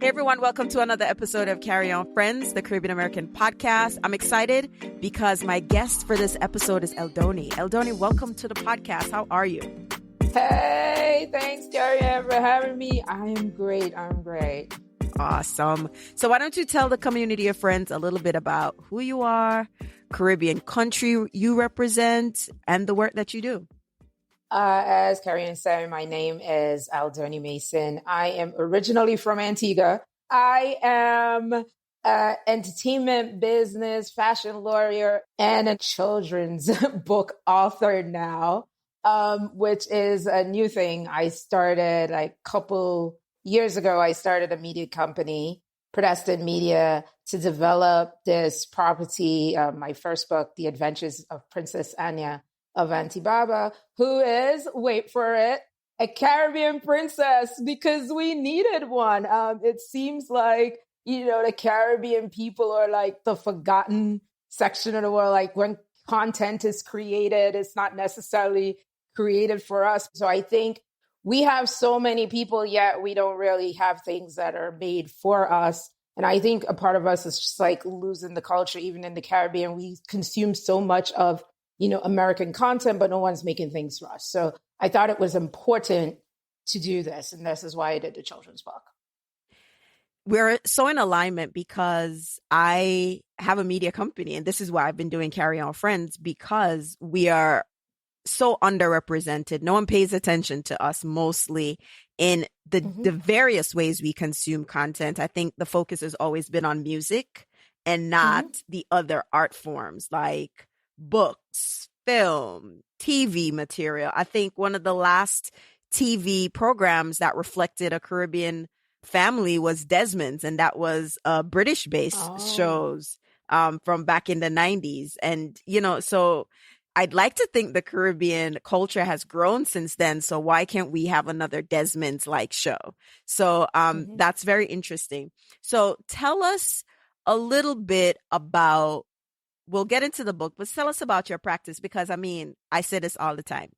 Hey everyone, welcome to another episode of Carry On Friends, the Caribbean American podcast. I'm excited because my guest for this episode is Eldonie. Eldonie, welcome to the podcast. How are you? Hey, thanks, Carrie Ann, for having me. I am great. Awesome. So why don't you tell the community of friends a little bit about who you are, Caribbean country you represent, and the work that you do? As Carrie Ann said, my name is Eldonie Mason. I am originally from Antigua. I am an entertainment business, fashion lawyer, and a children's book author now, which is a new thing. I started a couple years ago. I started a media company, Predestined Media, to develop this property. My first book, The Adventures of Princess Anyah of Antibarba, who is, wait for it, a Caribbean princess, because we needed one. It seems like, the Caribbean people are like the forgotten section of the world. Like when content is created, it's not necessarily created for us. So I think we have so many people, yet we don't really have things that are made for us. And I think a part of us is just like losing the culture. Even in the Caribbean, we consume so much of American content, but no one's making things for us. So I thought it was important to do this. And this is why I did the children's book. We're so in alignment because I have a media company, and this is why I've been doing Carry On Friends, because we are so underrepresented. No one pays attention to us mostly in the various ways we consume content. I think the focus has always been on music and not the other art forms like books, film, TV material. I think one of the last TV programs that reflected a Caribbean family was Desmond's, and that was British-based shows from back in the 90s. And, so I'd like to think the Caribbean culture has grown since then. So why can't we have another Desmond's-like show? So that's very interesting. So tell us a little bit about, we'll get into the book, but tell us about your practice, because I say this all the time.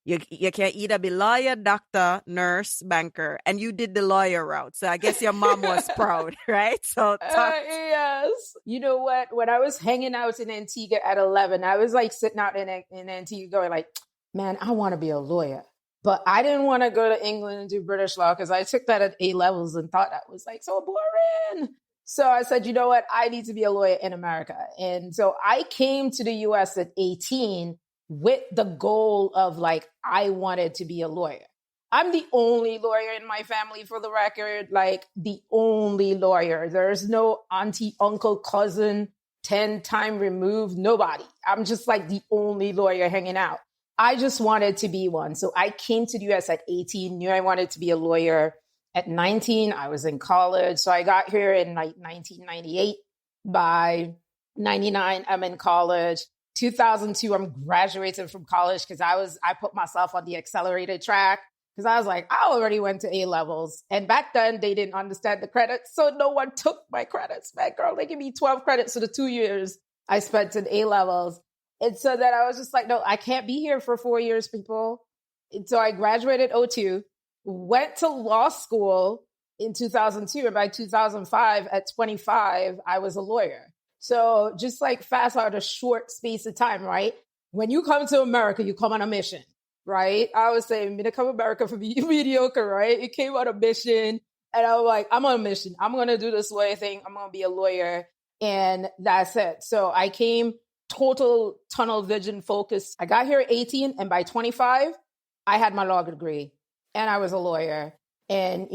You can either be lawyer, doctor, nurse, banker, and you did the lawyer route. So I guess your mom was proud, right? So yes. You know what? When I was hanging out in Antigua at 11, I was like sitting out in Antigua going like, man, I want to be a lawyer. But I didn't want to go to England and do British law because I took that at A levels and thought that was like so boring. So I said, you know what? I need to be a lawyer in America. And so I came to the US at 18 with the goal of like, I wanted to be a lawyer. I'm the only lawyer in my family, for the record, like the only lawyer. There's no auntie, uncle, cousin, 10 time removed, nobody. I'm just like the only lawyer hanging out. I just wanted to be one. So I came to the US at 18, knew I wanted to be a lawyer. At 19, I was in college. So I got here in like 1998. By 99, I'm in college. 2002, I'm graduating from college because I put myself on the accelerated track because I was like, I already went to A levels. And back then they didn't understand the credits. So no one took my credits. Man, girl, they give me 12 credits for the 2 years I spent in A levels. And so then I was just like, no, I can't be here for 4 years, people. And so I graduated 2002. Went to law school in 2002, and by 2005, at 25, I was a lawyer. So just like fast out a short space of time, right? When you come to America, you come on a mission, right? I was saying, I'm going to come to America for mediocre, right? It came on a mission, and I was like, I'm on a mission. I'm going to do this lawyer thing. I'm going to be a lawyer, and that's it. So I came total tunnel vision focused. I got here at 18, and by 25, I had my law degree. And I was a lawyer. And,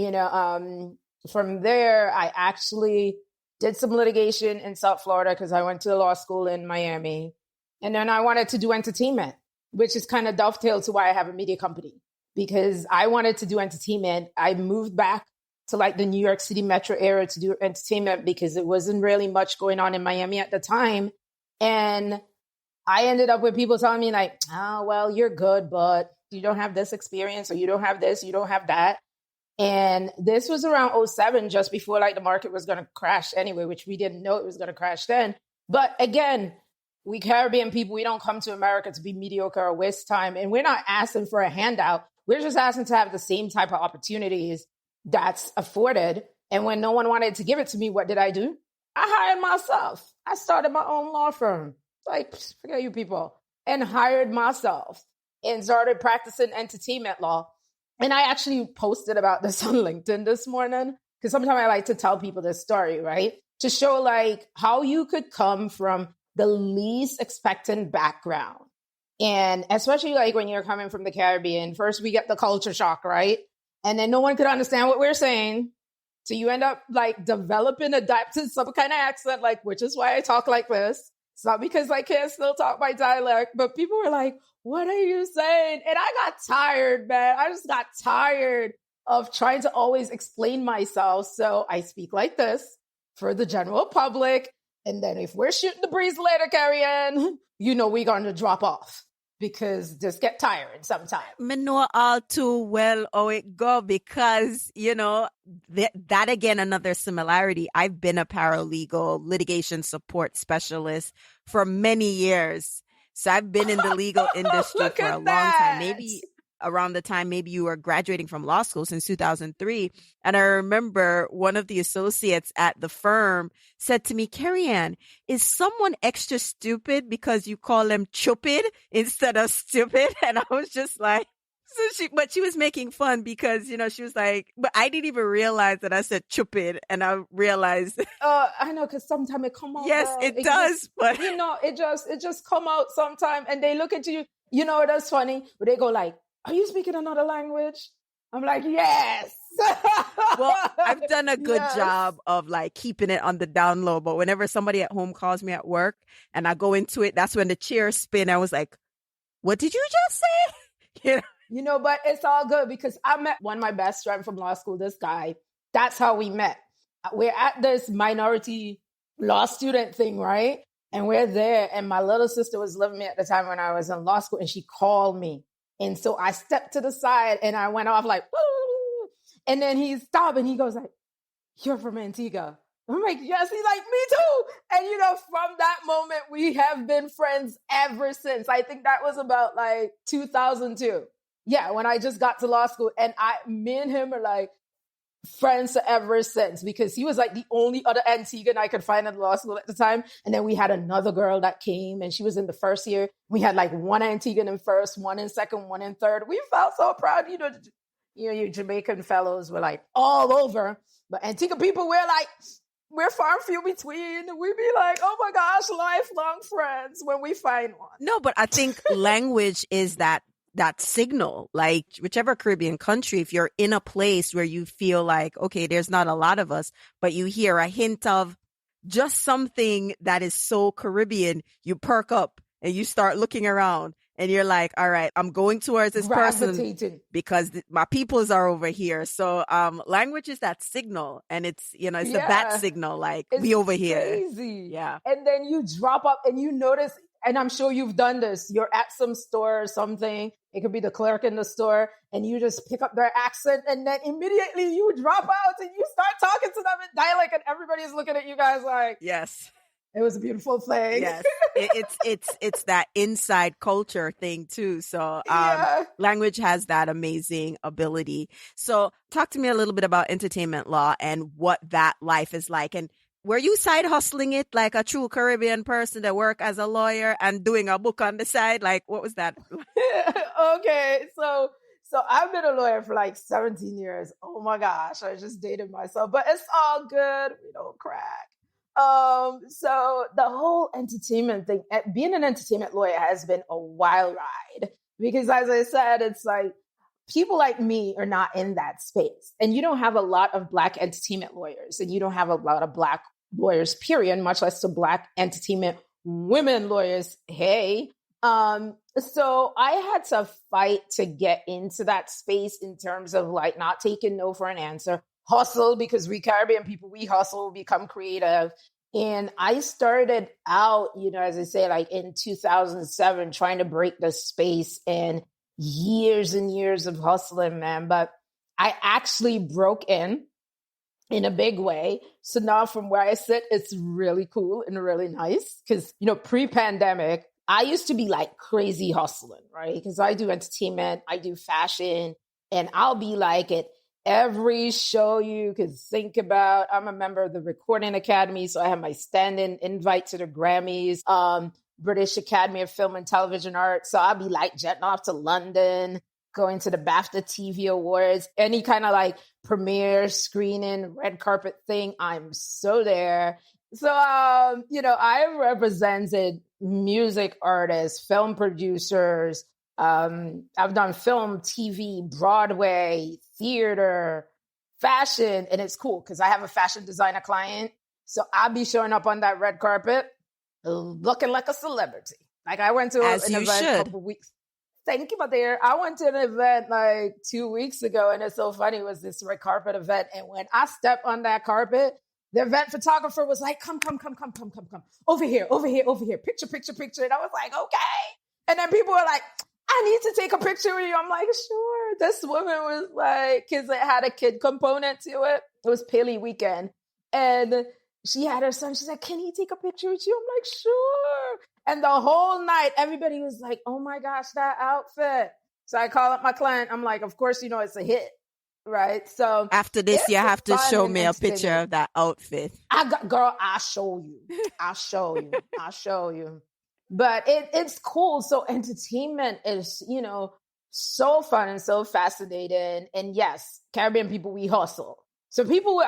from there, I actually did some litigation in South Florida because I went to law school in Miami. And then I wanted to do entertainment, which is kind of dovetailed to why I have a media company, because I wanted to do entertainment. I moved back to like the New York City metro area to do entertainment because it wasn't really much going on in Miami at the time. And I ended up with people telling me like, oh, well, you're good, but you don't have this experience, or you don't have this, you don't have that. And this was around 2007, just before like the market was going to crash anyway, which we didn't know it was going to crash then. But again, we Caribbean people, we don't come to America to be mediocre or waste time. And we're not asking for a handout. We're just asking to have the same type of opportunities that's afforded. And when no one wanted to give it to me, what did I do? I hired myself. I started my own law firm. Like, forget you people. And hired myself and started practicing entertainment law. And I actually posted about this on LinkedIn this morning, because sometimes I like to tell people this story, right? To show like how you could come from the least expectant background. And especially like when you're coming from the Caribbean, first we get the culture shock, right? And then no one could understand what we're saying. So you end up like developing, adapting some kind of accent, like, which is why I talk like this. It's not because I can't still talk my dialect, but people were like, what are you saying? And I got tired, man. I just got tired of trying to always explain myself. So I speak like this for the general public. And then if we're shooting the breeze later, Carrie-Ann, you know we're going to drop off, because just get tired sometimes. Me know all too well how it go, because, you know, that again, another similarity. I've been a paralegal litigation support specialist for many years. So I've been in the legal industry for a long time, maybe around the time maybe you were graduating from law school, since 2003. And I remember one of the associates at the firm said to me, Carrie-Ann, is someone extra stupid because you call them chupid instead of stupid? And I was just like, but she was making fun because, you know, she was like, but I didn't even realize that I said chupid. And I realized. I know, because sometimes it come out. Yes, it does. Just, but you know, it just come out sometime, and they look at you, you know, that's funny, but they go like, are you speaking another language? I'm like, yes. Well, I've done a good job of like keeping it on the down low. But whenever somebody at home calls me at work and I go into it, that's when the chairs spin. I was like, what did you just say? You know, but it's all good, because I met one of my best friends from law school, this guy. That's how we met. We're at this minority law student thing, right? And we're there. And my little sister was living with me at the time when I was in law school, and she called me. And so I stepped to the side and I went off like, woo! And then he stopped and he goes like, you're from Antigua. I'm like, yes. He's like, me too. And, you know, from that moment, we have been friends ever since. I think that was about like 2002. Yeah, when I just got to law school, and me and him are like friends ever since, because he was like the only other Antiguan I could find in law school at the time. And then we had another girl that came, and she was in the first year. We had like one Antiguan in first, one in second, one in third. We felt so proud. You know, you Jamaican fellows were like all over, but Antigua people, we're far and few between. We be like, oh my gosh, lifelong friends when we find one. No, but I think language is that signal. Like whichever Caribbean country, if you're in a place where you feel like, okay, there's not a lot of us, but you hear a hint of just something that is so Caribbean, you perk up and you start looking around and you're like, all right, I'm going towards this person because my peoples are over here. So language is that signal, and it's, you know, it's the bat signal, like it's we over here. Crazy. Yeah. And then you drop up and you notice, and I'm sure you've done this, you're at some store or something, it could be the clerk in the store, and you just pick up their accent, and then immediately you drop out and you start talking to them in dialect, and everybody's looking at you guys like, yes. It was a beautiful thing. Yes, it's that inside culture thing too. So language has that amazing ability. So talk to me a little bit about entertainment law and what that life is like. And were you side hustling it like a true Caribbean person that work as a lawyer and doing a book on the side? Like, what was that? Okay, so I've been a lawyer for like 17 years. Oh my gosh, I just dated myself, but it's all good. We don't crack. So the whole entertainment thing, being an entertainment lawyer has been a wild ride, because as I said, it's like people like me are not in that space, and you don't have a lot of Black entertainment lawyers, and you don't have a lot of Black lawyers, period, much less to Black entertainment women lawyers. Hey, so I had to fight to get into that space in terms of like not taking no for an answer. Hustle, because we Caribbean people, we hustle, become creative. And I started out, you know, as I say, like in 2007, trying to break the space, and years and years of hustling, man. But I actually broke in a big way. So now from where I sit, it's really cool and really nice. Because, you know, pre-pandemic, I used to be like crazy hustling, right? Because I do entertainment, I do fashion, and I'll be like at every show you could think about. I'm a member of the Recording Academy, so I have my stand-in invite to the Grammys, British Academy of Film and Television Arts. So I'll be like jetting off to London, going to the BAFTA TV Awards, any kind of like premiere screening, red carpet thing. I'm so there. So, I represented music artists, film producers. I've done film, TV, Broadway, theater, fashion, and it's cool because I have a fashion designer client. So I'll be showing up on that red carpet looking like a celebrity. Like I went to an event a couple weeks. Thank you, my dear. I went to an event like 2 weeks ago, and it's so funny. It was this red carpet event, and when I stepped on that carpet, the event photographer was like, come. Over here. Picture. And I was like, okay. And then people were like, I need to take a picture with you. I'm like, sure. This woman was like, because it had a kid component to it. It was Paley weekend. And she had her son. She's like, can he take a picture with you? I'm like, sure. And the whole night, everybody was like, oh my gosh, that outfit. So I call up my client. I'm like, of course, it's a hit. Right. So after this, you have to show me a picture of that outfit. I'll show you. But it's cool. So entertainment is, so fun and so fascinating. And yes, Caribbean people, we hustle. So people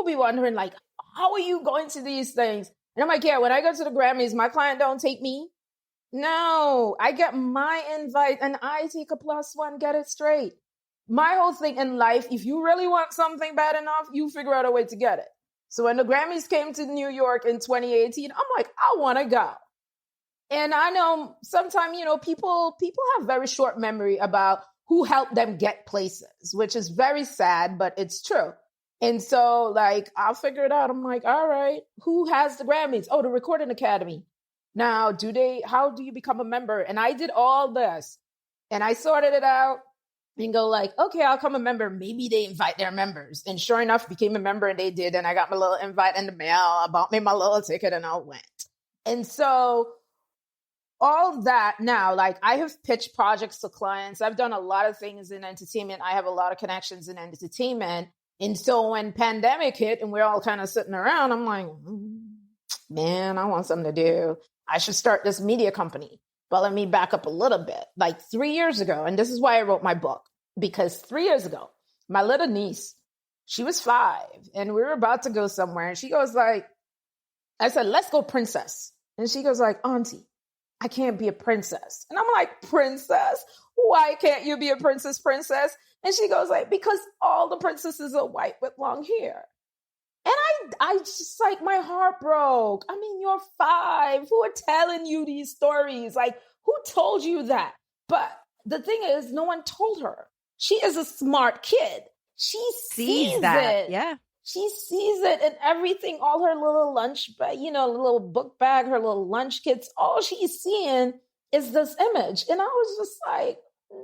be wondering like, how are you going to these things? And I'm like, yeah, when I go to the Grammys, my client don't take me. No, I get my invite and I take a +1, get it straight. My whole thing in life, if you really want something bad enough, you figure out a way to get it. So when the Grammys came to New York in 2018, I'm like, I want to go. And I know sometimes, people have very short memory about who helped them get places, which is very sad, but it's true. And so like, I'll figure it out. I'm like, all right, who has the Grammys? Oh, the Recording Academy. Now, how do you become a member? And I did all this and I sorted it out. And go like, okay, I'll come a member. Maybe they invite their members. And sure enough, became a member and they did. And I got my little invite in the mail. I bought me my little ticket and I went. And so all that now, like I have pitched projects to clients. I've done a lot of things in entertainment. I have a lot of connections in entertainment. And so when pandemic hit and we're all kind of sitting around, I'm like, man, I want something to do. I should start this media company. But let me back up a little bit. Like 3 years ago, and this is why I wrote my book, because 3 years ago, my little niece, she was 5 and we were about to go somewhere. And she goes like, I said, let's go princess. And she goes like, Auntie, I can't be a princess. And I'm like, princess? Why can't you be a princess? And she goes like, because all the princesses are white with long hair. And I just like, my heart broke. I mean, you're 5. Who are telling you these stories? Like, who told you that? But the thing is, no one told her. She is a smart kid. She sees that. It. Yeah. She sees it in everything, all her little lunch bag, little book bag, her little lunch kits. All she's seeing is this image. And I was just like,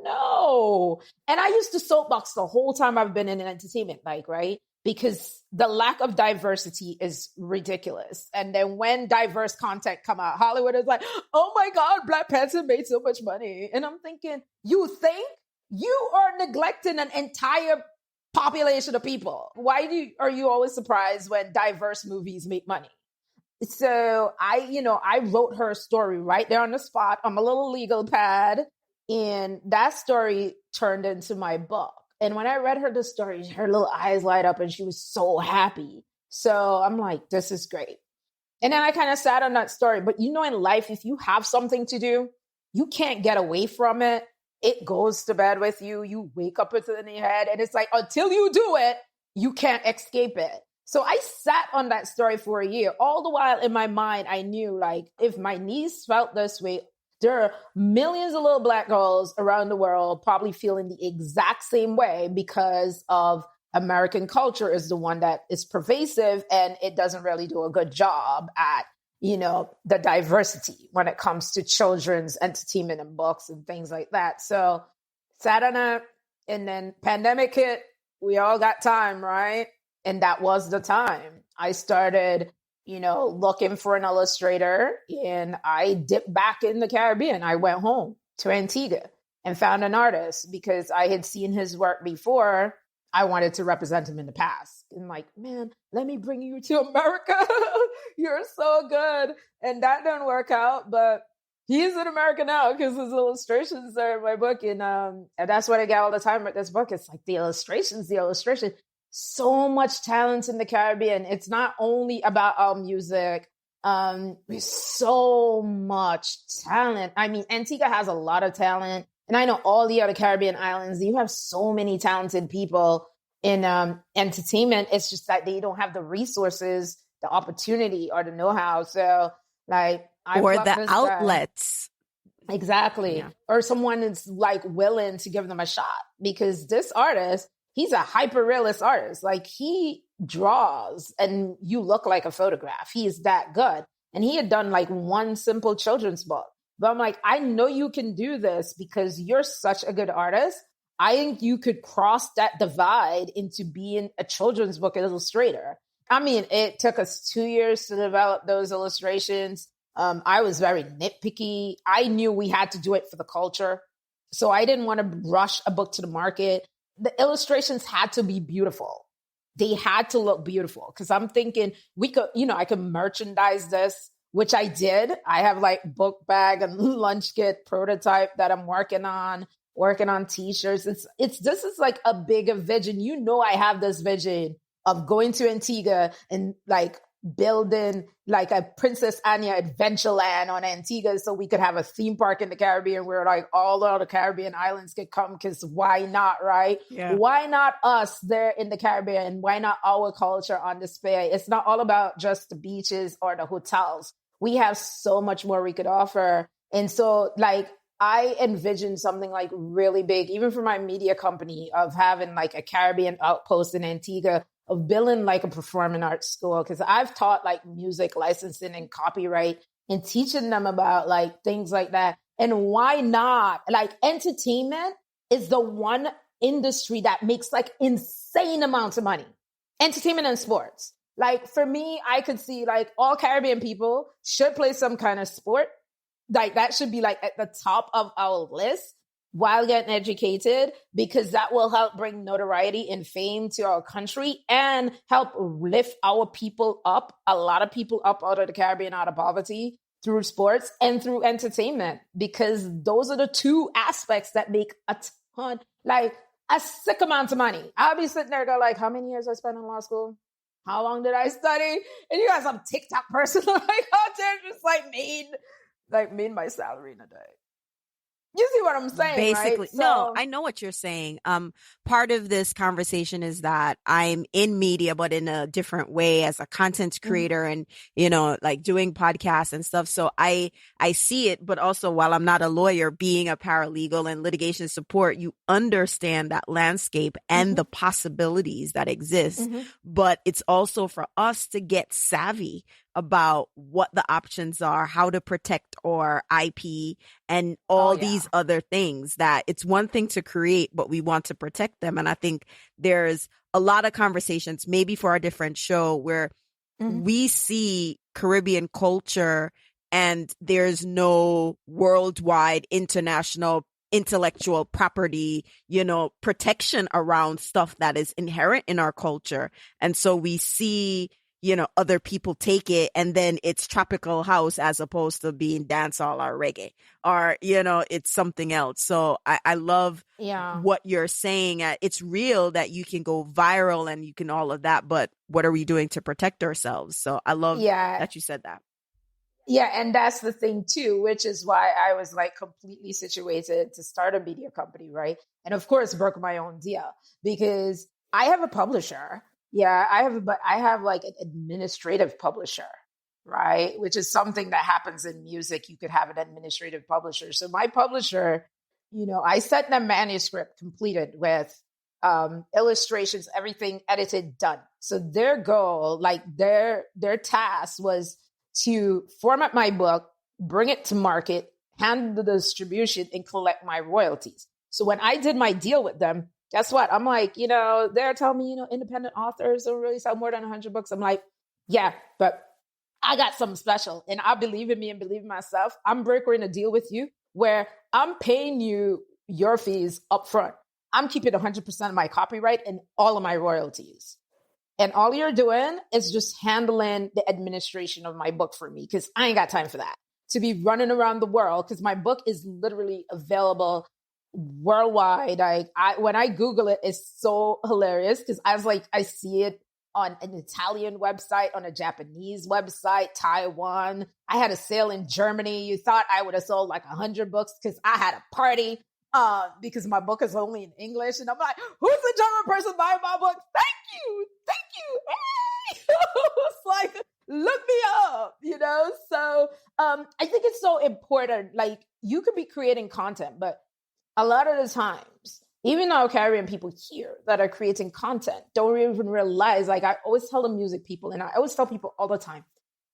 no. And I used to soapbox the whole time I've been in entertainment, like, right? Because the lack of diversity is ridiculous. And then when diverse content come out, Hollywood is like, oh my God, Black Panther made so much money. And I'm thinking, you think you are neglecting an entire population of people? Why are you always surprised when diverse movies make money? So I wrote her story right there on the spot on my little legal pad. And that story turned into my book. And when I read her the story, her little eyes light up and she was so happy. So I'm like, this is great. And then I kind of sat on that story. But in life, if you have something to do, you can't get away from it. It goes to bed with you. You wake up with it in your head. And it's like, until you do it, you can't escape it. So I sat on that story for a year. All the while in my mind, I knew like, if my niece felt this way, there are millions of little Black girls around the world probably feeling the exact same way because of American culture is the one that is pervasive and it doesn't really do a good job at, the diversity when it comes to children's entertainment and books and things like that. So sat on it and then pandemic hit. We all got time, right? And that was the time. I started looking for an illustrator and I dipped back in the Caribbean. I went home to Antigua and found an artist because I had seen his work before I wanted to represent him in the past. And like, man, let me bring you to America. You're so good. And that didn't work out, but he's in America now because his illustrations are in my book. And that's what I get all the time with this book. It's like the illustrations. So much talent in the Caribbean. It's not only about our music. There's so much talent. I mean, Antigua has a lot of talent. And I know all the other Caribbean islands, you have so many talented people in entertainment. It's just that they don't have the resources, the opportunity, or the know-how. So, like, or the outlets. Exactly. Yeah. Or someone is like willing to give them a shot, because this artist, he's a hyper-realist artist. Like, he draws and you look like a photograph. He is that good. And he had done like one simple children's book. But I'm like, I know you can do this because you're such a good artist. I think you could cross that divide into being a children's book illustrator. I mean, it took us 2 years to develop those illustrations. I was very nitpicky. I knew we had to do it for the culture. So I didn't want to rush a book to the market. The illustrations had to be beautiful. They had to look beautiful, because I'm thinking I could merchandise this, which I did. I have like book bag and lunch kit prototype that I'm working on t-shirts. This is like a bigger vision. I have this vision of going to Antigua and like building like a Princess Anyah Adventureland on Antigua, so we could have a theme park in the Caribbean where like all the other Caribbean islands could come, because why not, right? Yeah. Why not us there in the Caribbean? Why not our culture on display? It's not all about just the beaches or the hotels. We have so much more we could offer. And so like I envisioned something like really big, even for my media company, of having like a Caribbean outpost in Antigua, of building like a performing arts school. Because I've taught like music licensing and copyright and teaching them about like things like that. And why not? Like, entertainment is the one industry that makes like insane amounts of money. Entertainment and sports. Like, for me, I could see like all Caribbean people should play some kind of sport. Like, that should be like at the top of our list while getting educated, because that will help bring notoriety and fame to our country and help lift our people up, a lot of people up out of the Caribbean, out of poverty, through sports and through entertainment, because those are the two aspects that make a ton, like a sick amount of money. I'll be sitting there going like, how many years I spent in law school? How long did I study? And you got some TikTok person like out there just like made my salary in a day. You see what I'm saying? Basically, right? no, I know what you're saying. Part of this conversation is that I'm in media, but in a different way as a content creator and, like doing podcasts and stuff. So I see it, but also while I'm not a lawyer, being a paralegal and litigation support, you understand that landscape and the possibilities that exist. But it's also for us to get savvy about what the options are, how to protect our IP and all these other things. That it's one thing to create, but we want to protect them. And I think there's a lot of conversations, maybe for a different show, where we see Caribbean culture and there's no worldwide, international intellectual property, protection around stuff that is inherent in our culture. And so we see other people take it and then it's tropical house as opposed to being dancehall or reggae, or, it's something else. So I love what you're saying. It's real that you can go viral and you can all of that, but what are we doing to protect ourselves? So I love that you said that. Yeah. And that's the thing too, which is why I was like completely situated to start a media company. Right. And of course, broke my own deal because I have a publisher. Yeah, I have like an administrative publisher, right? Which is something that happens in music. You could have an administrative publisher. So my publisher, I sent them manuscript completed with illustrations, everything edited, done. So their goal, like their task was to format my book, bring it to market, handle the distribution, and collect my royalties. So when I did my deal with them, guess what? I'm like, they're telling me, independent authors don't really sell more than 100 books. I'm like, yeah, but I got something special and I believe in me and believe in myself. I'm brokering a deal with you where I'm paying you your fees up front. I'm keeping 100% of my copyright and all of my royalties. And all you're doing is just handling the administration of my book for me, because I ain't got time for that. To be running around the world, because my book is literally available worldwide. When I Google it, it's so hilarious because I was like, I see it on an Italian website, on a Japanese website, Taiwan. I had a sale in Germany. You thought I would have sold like 100 books because I had a party because my book is only in English. And I'm like, who's the German person buying my book? Thank you. Hey! It's like, look me up, So I think it's so important. Like, you could be creating content, but a lot of the times, even our Caribbean people here that are creating content don't even realize, like I always tell the music people, and I always tell people all the time,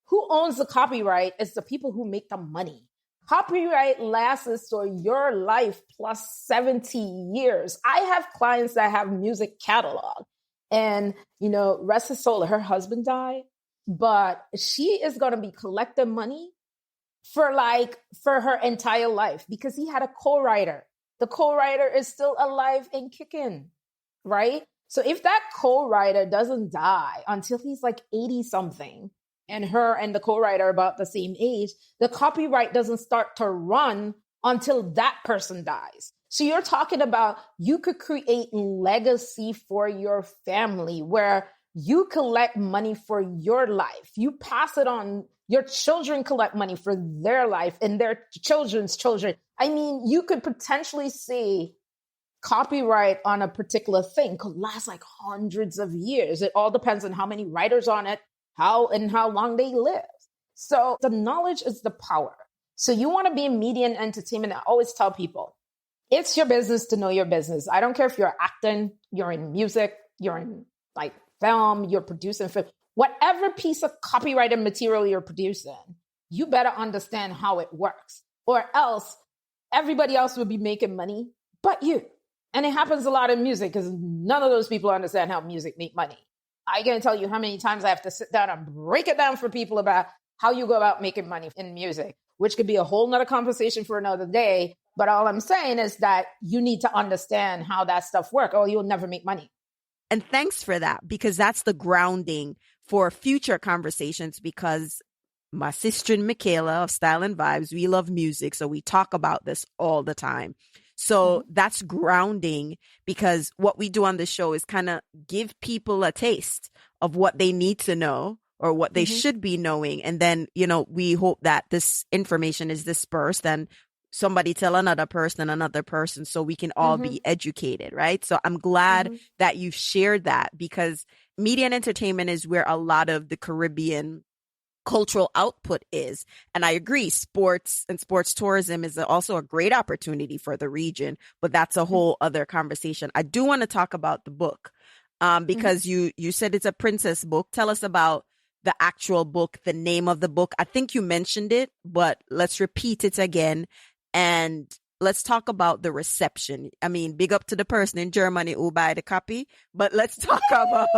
who owns the copyright is the people who make the money. Copyright lasts for your life plus 70 years. I have clients that have music catalog, and, rest his soul, her husband died, but she is going to be collecting money for her entire life because he had a co-writer. The co-writer is still alive and kicking, right? So if that co-writer doesn't die until he's like 80 something, and her and the co-writer are about the same age, the copyright doesn't start to run until that person dies. So you're talking about, you could create legacy for your family where you collect money for your life. You pass it on. Your children collect money for their life and their children's children. I mean, you could potentially see copyright on a particular thing could last like hundreds of years. It all depends on how many writers on it, how long they live. So the knowledge is the power. So you want to be in media and entertainment. I always tell people, it's your business to know your business. I don't care if you're acting, you're in music, you're in like film, you're producing film. Whatever piece of copyrighted material you're producing, you better understand how it works, or else everybody else will be making money but you. And it happens a lot in music because none of those people understand how music make money. I can't tell you how many times I have to sit down and break it down for people about how you go about making money in music, which could be a whole nother conversation for another day. But all I'm saying is that you need to understand how that stuff works, or you'll never make money. And thanks for that, because that's the grounding for future conversations, because my sister and Michaela of Style and Vibes, we love music. So we talk about this all the time. So that's grounding, because what we do on the show is kind of give people a taste of what they need to know or what they should be knowing. And then, we hope that this information is dispersed and somebody tell another person, so we can all be educated, right? So I'm glad that you shared that, because media and entertainment is where a lot of the Caribbean cultural output is. And I agree, sports and sports tourism is also a great opportunity for the region, but that's a whole other conversation. I do want to talk about the book because you said it's a princess book. Tell us about the actual book, the name of the book. I think you mentioned it, but let's repeat it again. And let's talk about the reception. I mean, big up to the person in Germany who buy the copy, but let's talk about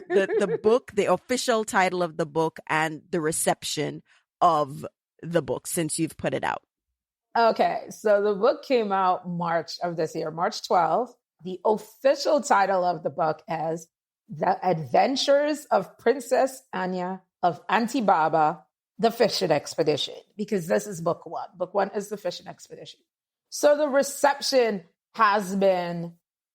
the book, the official title of the book, and the reception of the book since you've put it out. Okay, so the book came out March of this year, March 12th. The official title of the book is The Adventures of Princess Anyah of Antibarba, The Fishing Expedition, because this is book one. Book one is The Fishing Expedition. So the reception has been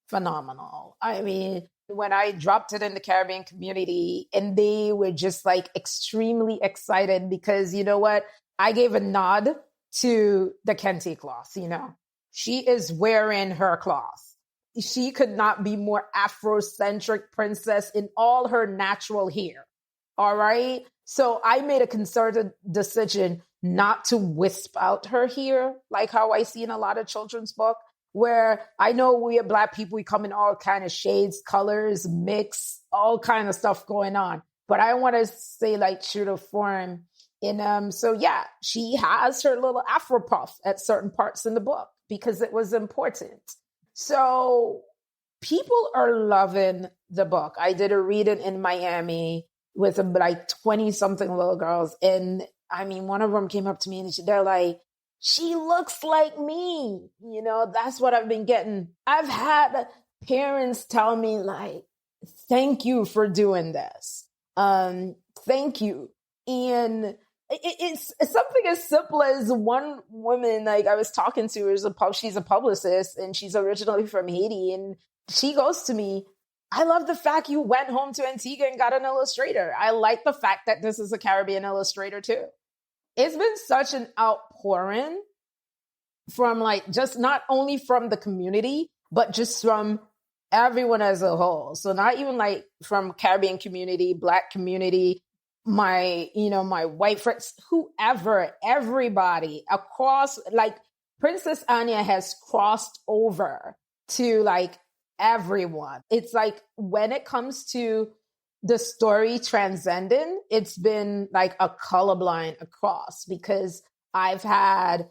phenomenal. I mean, when I dropped it in the Caribbean community, and they were just like extremely excited because, you know what? I gave a nod to the Kente cloth, She is wearing her cloth. She could not be more Afrocentric princess in all her natural hair. All right. So I made a concerted decision not to wisp out her hair, like how I see in a lot of children's book, where I know we are Black people, we come in all kind of shades, colors, mix, all kind of stuff going on. But I want to say like true to form. So yeah, she has her little Afro puff at certain parts in the book because it was important. So people are loving the book. I did a reading in Miami with like 20 something little girls. And I mean, one of them came up to me and they're like, she looks like me. You know, that's what I've been getting. I've had parents tell me like, thank you for doing this. Thank you. And it's something as simple as one woman, like I was talking to her, she's a publicist and she's originally from Haiti. And she goes to me, I love the fact you went home to Antigua and got an illustrator. I like the fact that this is a Caribbean illustrator too. It's been such an outpouring from like, just not only from the community, but just from everyone as a whole. So not even like from Caribbean community, Black community, my white friends, whoever, everybody across, like Princess Anyah has crossed over to like everyone. It's like when it comes to the story transcending, it's been like a colorblind across, because I've had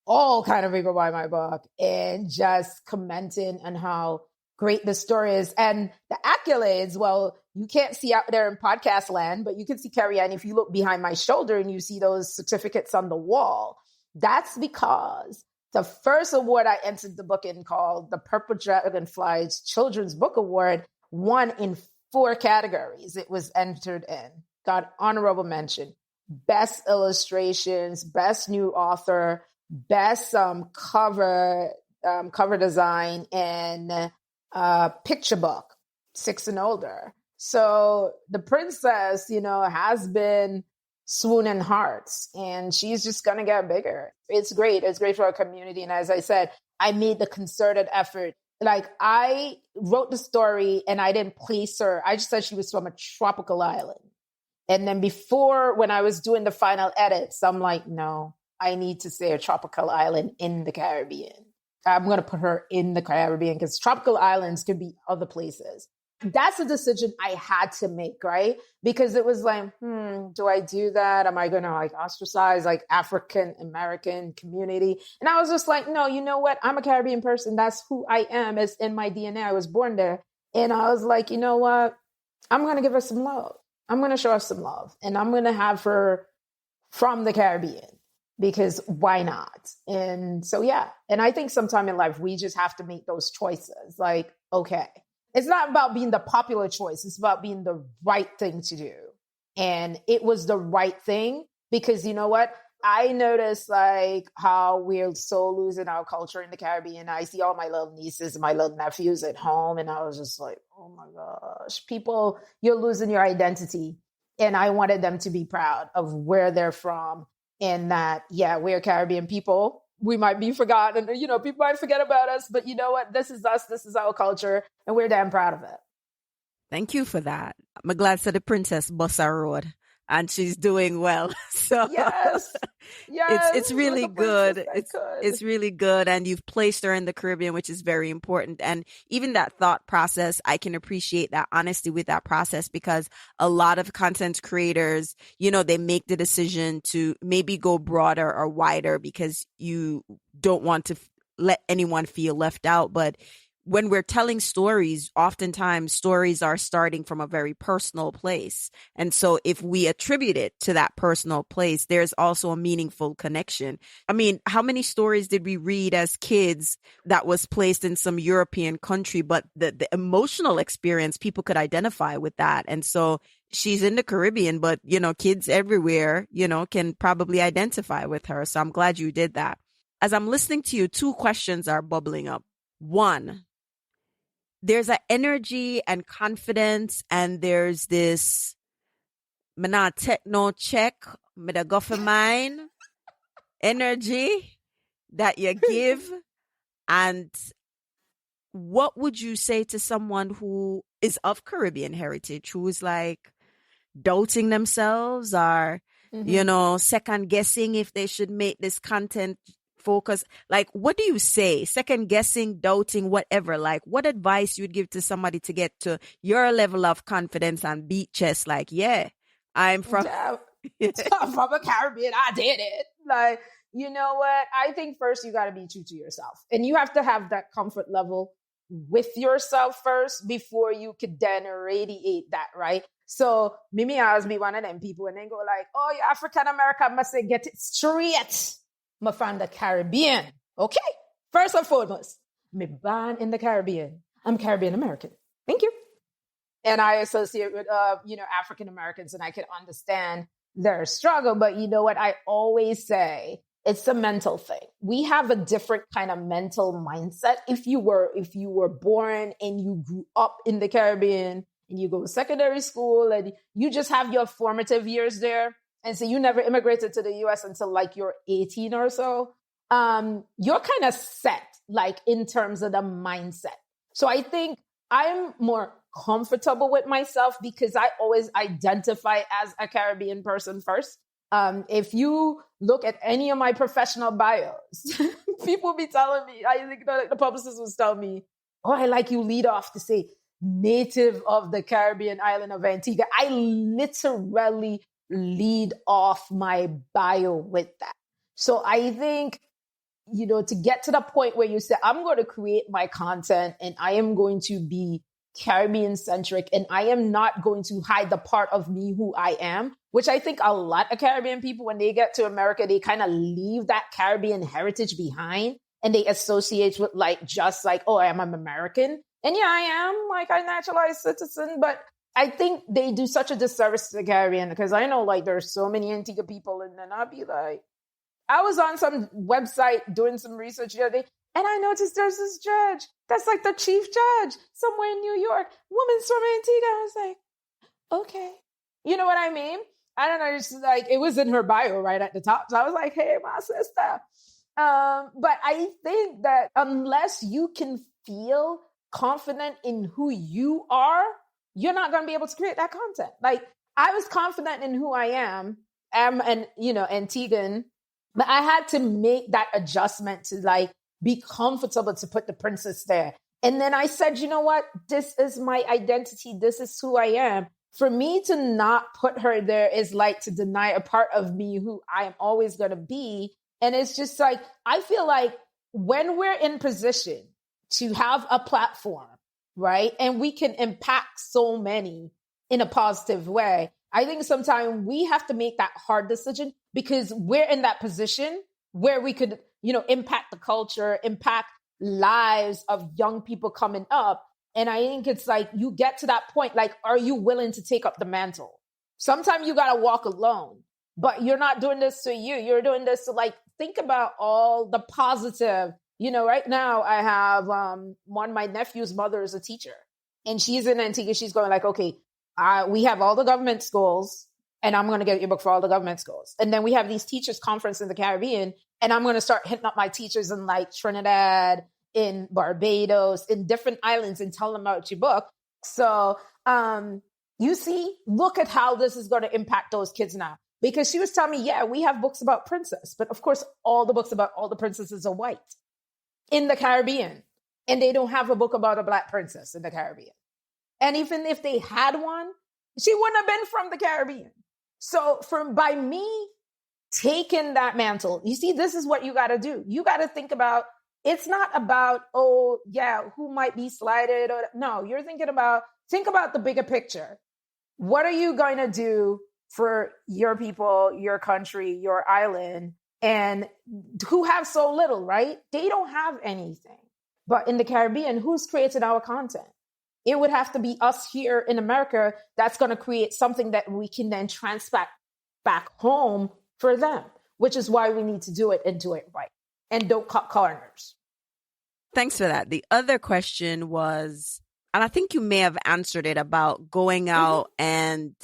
all kind of people buy my book and just commenting on how great the story is. And the accolades, well, you can't see out there in podcast land, but you can see Carrie Ann if you look behind my shoulder and you see those certificates on the wall. That's because the first award I entered the book in, called the Purple Dragonflies Children's Book Award, won in 4 categories. It was entered in, got honorable mention: best illustrations, best new author, best cover design, and picture book, 6 and older. So the princess, has been swooning hearts, and she's just going to get bigger. It's great. It's great for our community. And as I said, I made the concerted effort. Like, I wrote the story and I didn't place her. I just said she was from a tropical island. And then when I was doing the final edits, I'm like, no, I need to say a tropical island in the Caribbean. I'm going to put her in the Caribbean because tropical islands could be other places. That's a decision I had to make, right? Because it was like, do I do that? Am I going to like ostracize like African American community? And I was just like, no, you know what? I'm a Caribbean person. That's who I am. It's in my DNA. I was born there. And I was like, you know what? I'm going to give her some love. I'm going to show her some love. And I'm going to have her from the Caribbean, because why not? And so, yeah. And I think sometime in life, we just have to make those choices. Like, okay, it's not about being the popular choice. It's about being the right thing to do. And it was the right thing, because you know what? I noticed like how we're so losing our culture in the Caribbean. I see all my little nieces and my little nephews at home. And I was just like, oh my gosh, people, you're losing your identity. And I wanted them to be proud of where they're from. And that, yeah, we're Caribbean people. We might be forgotten, people might forget about us, but you know what? This is us. This is our culture. And we're damn proud of it. Thank you for that. I'm glad that the princess Bossa Road and she's doing well. So yes, it's really good. It's really good. And you've placed her in the Caribbean, which is very important. And even that thought process, I can appreciate that honesty with that process, because a lot of content creators, they make the decision to maybe go broader or wider because you don't want to let anyone feel left out. But when we're telling stories, oftentimes stories are starting from a very personal place. And so if we attribute it to that personal place, there's also a meaningful connection. I mean, how many stories did we read as kids that was placed in some European country, but the emotional experience, people could identify with that. And so she's in the Caribbean, but, kids everywhere, can probably identify with her. So I'm glad you did that. As I'm listening to you, 2 questions are bubbling up. 1, there's an energy and confidence, and there's this, me not take no check, me da go for mine energy that you give. And what would you say to someone who is of Caribbean heritage, who is like doubting themselves or, second guessing if they should make this content focus? Like, what do you say? Second guessing, doubting, whatever. Like, what advice you would give to somebody to get to your level of confidence and beat chest? Like, yeah, I'm from I'm from a Caribbean. I did it. Like, you know what? I think first you got to be true to yourself, and you have to have that comfort level with yourself first before you could then radiate that, right? So Mimi has be one of them people, and then go like, "Oh, you're African American, must say get it straight." I'm from the Caribbean. Okay. First and foremost, me born in the Caribbean. I'm Caribbean American. Thank you. And I associate with, African Americans, and I can understand their struggle. But you know what? I always say it's a mental thing. We have a different kind of mental mindset. If you were born and you grew up in the Caribbean and you go to secondary school and you just have your formative years there, and so you never immigrated to the US until like you're 18 or so, you're kind of set, like in terms of the mindset. So I think I'm more comfortable with myself because I always identify as a Caribbean person first. If you look at any of my professional bios, people be telling me, I think the publicist was telling me, oh, I like you lead off to say native of the Caribbean island of Antigua. I literally lead off my bio with that. So I think, to get to the point where you say, I'm going to create my content and I am going to be Caribbean centric and I am not going to hide the part of me who I am, which I think a lot of Caribbean people, when they get to America, they kind of leave that Caribbean heritage behind and they associate with oh, I am an American. And yeah, I am like a naturalized citizen, but I think they do such a disservice to the Caribbean because I know like there's so many Antigua people and then I'll be like, I was on some website doing some research the other day, and I noticed there's this judge that's like the chief judge somewhere in New York, woman's from Antigua. I was like, okay. You know what I mean? I don't know. It's like, it was in her bio right at the top. So I was like, hey, my sister. But I think that unless you can feel confident in who you are, you're not going to be able to create that content. Like I was confident in who I am Antiguan, but I had to make that adjustment to like be comfortable to put the princess there. And then I said, you know what? This is my identity. This is who I am. For me to not put her there is like to deny a part of me who I am always going to be. And it's just like, I feel like when we're in position to have a platform, right? And we can impact so many in a positive way. I think sometimes we have to make that hard decision because we're in that position where we could, impact the culture, impact lives of young people coming up. And I think it's like, you get to that point, like, are you willing to take up the mantle? Sometimes you got to walk alone, but you're not doing this to you. You're doing this to like, think about all the positive. Right now I have one of my nephew's mother is a teacher and she's in Antigua. She's going like, okay, we have all the government schools and I'm going to get your book for all the government schools. And then we have these teachers conference in the Caribbean and I'm going to start hitting up my teachers in like Trinidad, in Barbados, in different islands and tell them about your book. So you see, look at how this is going to impact those kids now. Because she was telling me, yeah, we have books about princess, but of course, all the books about all the princesses are white in the Caribbean. And they don't have a book about a Black princess in the Caribbean. And even if they had one, she wouldn't have been from the Caribbean. So by me taking that mantle, you see, this is what you got to do. You got to think about, it's not about, oh, yeah, who might be slighted. No, you're think about the bigger picture. What are you going to do for your people, your country, your island, and who have so little, right? They don't have anything. But in the Caribbean, who's created our content? It would have to be us here in America that's going to create something that we can then transport back home for them, which is why we need to do it and do it right. And don't cut corners. Thanks for that. The other question was, and I think you may have answered it, about going out and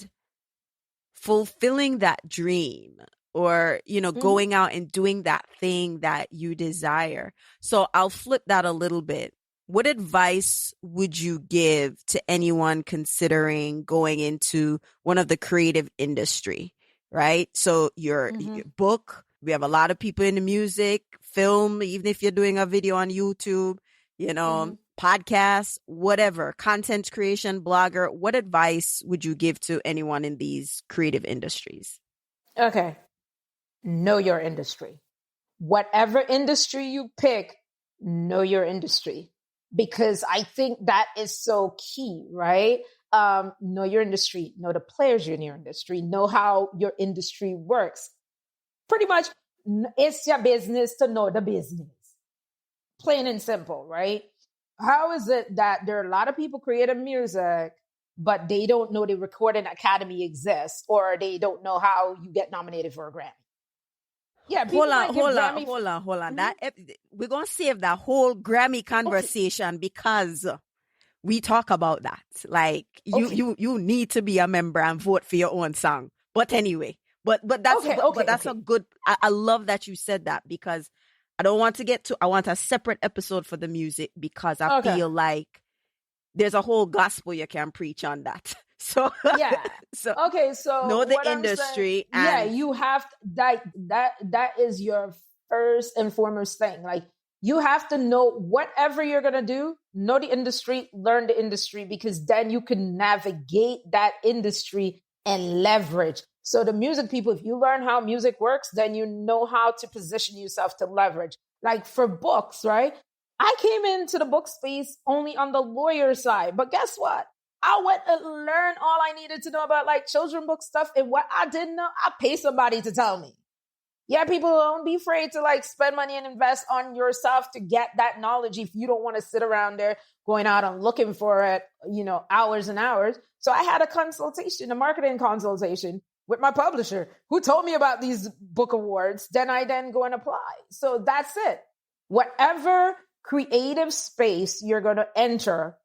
fulfilling that dream or, going out and doing that thing that you desire. So I'll flip that a little bit. What advice would you give to anyone considering going into one of the creative industry, right? So your book, we have a lot of people in the music, film, even if you're doing a video on YouTube, podcasts, whatever, content creation, blogger. What advice would you give to anyone in these creative industries? Okay. Know your industry. Whatever industry you pick, know your industry. Because I think that is so key, right? Know your industry, know the players in your industry, know how your industry works. Pretty much It's your business to know the business. Plain and simple, right? How is it that there are a lot of people creating music, but they don't know the Recording Academy exists, or they don't know how you get nominated for a Grammy? Yeah, people Hold on, might give hold on, Grammy. hold on, hold on. Mhm. We're gonna save that whole Grammy conversation because we talk about that. Like Okay. you need to be a member and vote for your own song. But anyway, but that's Okay, but that's a good. I love that you said that because I don't want to get to. I want a separate episode for the music because I Okay. feel like there's a whole gospel you can preach on that. So Yeah. so Okay, so know the what I'm saying, industry yeah, and you have that is your first and foremost thing. Like, you have to know whatever you're gonna do, know the industry, learn the industry, because then you can navigate that industry and leverage. So the music people, if you learn how music works, then you know how to position yourself to leverage. Like for books, right? I came into the book space only on the lawyer side, but guess what? I went and learned all I needed to know about like children book stuff, and what I didn't know, I pay somebody to tell me. Yeah, people, don't be afraid to like spend money and invest on yourself to get that knowledge if you don't want to sit around there going out and looking for it, hours and hours. So I had a consultation, a marketing consultation with my publisher who told me about these book awards. Then I go and apply. So that's it. Whatever creative space you're going to enter,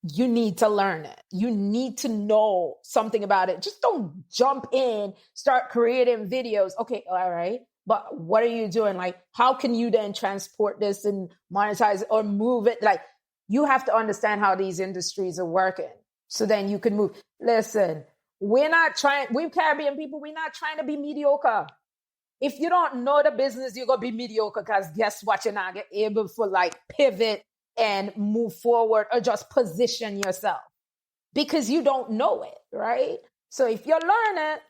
you need to learn it. You need to know something about it. Just don't jump in, start creating videos. Okay, all right. But what are you doing? Like, how can you then transport this and monetize it or move it? Like, you have to understand how these industries are working. So then you can move. Listen, we Caribbean people, we're not trying to be mediocre. If you don't know the business, you're going to be mediocre, because guess what? You're not able to like pivot and move forward or just position yourself because you don't know it, right? So if you learn it,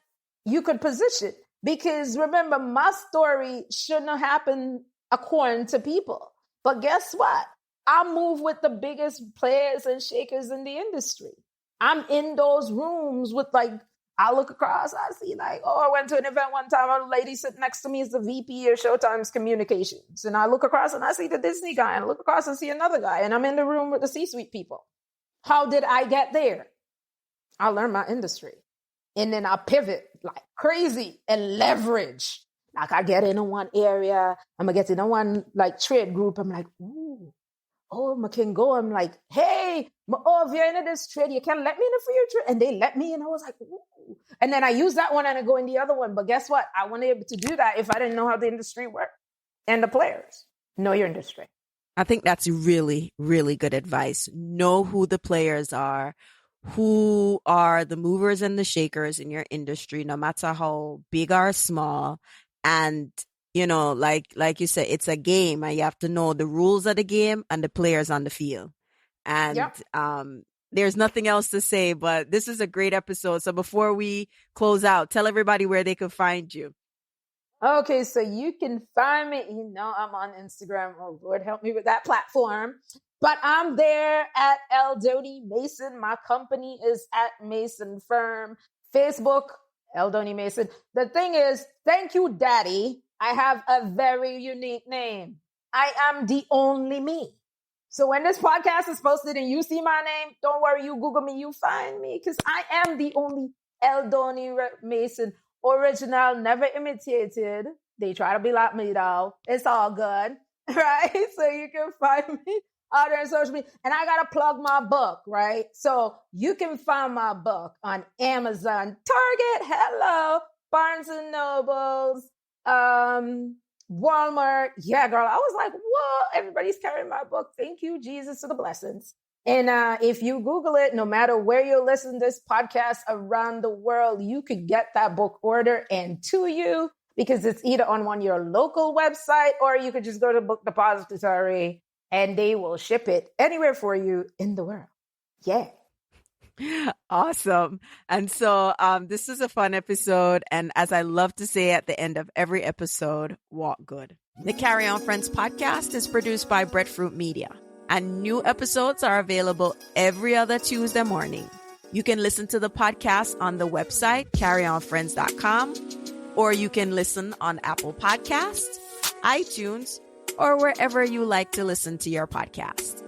you could position. Because remember, my story shouldn't have happened according to people. But guess what? I move with the biggest players and shakers in the industry. I'm in those rooms with I look across, I see I went to an event one time, a lady sitting next to me is the VP of Showtime's communications. And I look across and I see the Disney guy, and I look across and see another guy, and I'm in the room with the C-suite people. How did I get there? I learned my industry. And then I pivot like crazy and leverage. Like I get into one area, I'm gonna get into one trade group. I'm like, ooh, I can go. I'm like, hey, if you're into this trade, you can let me in for your trade. And they let me, and I was like, ooh. And then I use that one and I go in the other one. But guess what? I wouldn't be able to do that if I didn't know how the industry worked. And the players, know your industry. I think that's really, really good advice. Know who the players are, who are the movers and the shakers in your industry, no matter how big or small. And like you said, it's a game, and you have to know the rules of the game and the players on the field. And yep. There's nothing else to say, but this is a great episode. So before we close out, tell everybody where they can find you. Okay, so you can find me, I'm on Instagram. Oh, Lord, help me with that platform. But I'm there at Eldonie Mason. My company is at Mason Firm. Facebook, Eldonie Mason. The thing is, thank you, Daddy. I have a very unique name. I am the only me. So when this podcast is posted and you see my name, don't worry, you Google me, you find me, because I am the only Eldonie Mason, original, never imitated. They try to be like me though. It's all good, right? So you can find me out there on social media. And I got to plug my book, right? So you can find my book on Amazon, Target, hello, Barnes and Nobles, Walmart. Yeah, girl. I was like, whoa, everybody's carrying my book. Thank you, Jesus, for the blessings. And if you Google it, no matter where you listen to this podcast around the world, you could get that book ordered and to you, because it's either on one of your local website, or you could just go to Book Depository and they will ship it anywhere for you in the world. Yeah. Awesome. And so this is a fun episode. And as I love to say at the end of every episode, walk good. The Carry On Friends podcast is produced by Breadfruit Media, and new episodes are available every other Tuesday morning. You can listen to the podcast on the website, carryonfriends.com, or you can listen on Apple Podcasts, iTunes, or wherever you like to listen to your podcast.